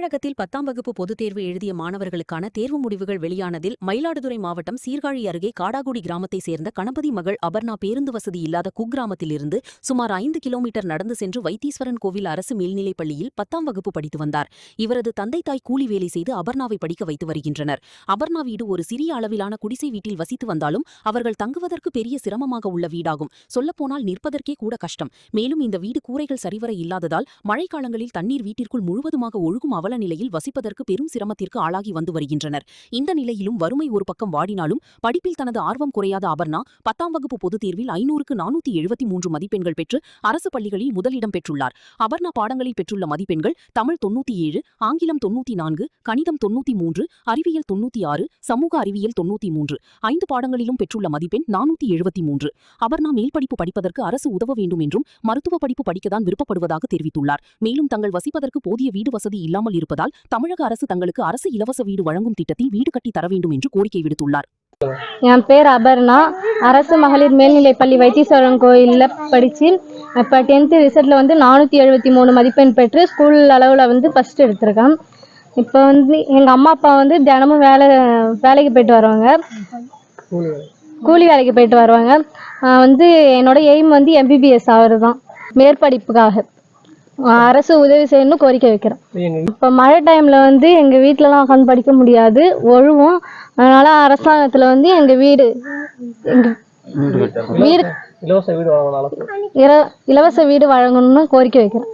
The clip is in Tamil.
தமிழகத்தில் 10ஆம் வகுப்பு பொதுத் தேர்வு எழுதிய மாணவர்களுக்கான தேர்வு முடிவுகள் வெளியானதில் மயிலாடுதுறை மாவட்டம் சீர்காழி அருகே காடாகுடி கிராமத்தைச் சேர்ந்த கணபதி மகள் அபர்ணா பேருந்து வசதி இல்லாத குக்கிராமத்திலிருந்து சுமார் 5 கிலோமீட்டர் நடந்து சென்று வைத்தீஸ்வரன் கோவில் அரசு மேல்நிலைப் பள்ளியில் 10ஆம் வகுப்பு படித்து வந்தார். இவரது தந்தை தாய் கூலி வேலை செய்து அபர்ணாவை படிக்க வைத்து வருகின்றனர். அபர்ணா வீடு ஒரு சிறிய அளவிலான குடிசை வீட்டில் வசித்து வந்தாலும் அவர்கள் தங்குவதற்கு பெரிய சிரமமாக உள்ள வீடாகும். சொல்லப்போனால் நிற்பதற்கே கூட கஷ்டம். மேலும் இந்த வீடு கூரைகள் சரிவர இல்லாததால் மழைக்காலங்களில் தண்ணீர் வீட்டிற்குள் முழுவதுமாக ஒழுகும் அவல நிலையில் வசிப்பதற்கு பெரும் சிரமத்திற்கு ஆளாகி வந்து வருகின்றனர். இந்த நிலையிலும் வறுமை ஒரு பக்கம் வாடினாலும் படிப்பில் தனது ஆர்வம் குறையாத அபர்ணா 10ஆம் வகுப்பு பொதுத் தேர்வில் 500க்கு 473 மதிப்பெண்கள் பெற்று அரசு பள்ளிகளில் முதலிடம் பெற்றுள்ளார். அபர்ணா பாடங்களில் பெற்றுள்ள மதிப்பெண்கள் தமிழ் 97, ஆங்கிலம் 94, கணிதம் 93, அறிவியல் 96, சமூக அறிவியல் 93, 5 பாடங்களிலும் பெற்றுள்ள மதிப்பெண் 473. அபர்ணா மேல்படிப்பு படிப்பதற்கு அரசு உதவ வேண்டும் என்றும் மருத்துவ படிப்பு படிக்கத்தான் விருப்பப்படுவதாக தெரிவித்துள்ளார். மேலும் தங்கள் வசிப்பதற்கு போதிய வீடு வசதி இல்லாமல் இருப்பதால் தமிழக அரசு தங்களுக்கு அரசு இலவச வீடு வழங்கும் திட்டத்தில் வீடு கட்டி தர வேண்டும் என்று கோரிக்கை விடுத்துள்ளார். என் பேர் அபர்ணா. அரசு மகளிர் மேல்நிலைப்பள்ளி வைத்தீஸ்வரன் கோயிலில் படித்து இப்போ 10th ரிசல்ட்டில் 473 மதிப்பெண் பெற்று ஸ்கூல் அளவில் ஃபஸ்ட்டு எடுத்திருக்கேன். இப்போ எங்கள் அம்மா அப்பா தினமும் வேலைக்கு போயிட்டு வருவாங்க, கூலி வேலைக்கு போயிட்டு வருவாங்க. என்னோட எய்ம் MBBS ஆகிறது தான். மேற்படிப்புக்காக அரசு உதவி செய்யணும்னு கோரிக்கை வைக்கிறேன். இப்போ மழை டைமில் எங்கள் வீட்டிலலாம் உட்காந்து படிக்க முடியாது, ஒழுவும். அதனால் அரசாங்கத்தில் எங்கள் வீடு இலவச வீடு வழங்கணும்னு கோரிக்கை வைக்கிறேன்.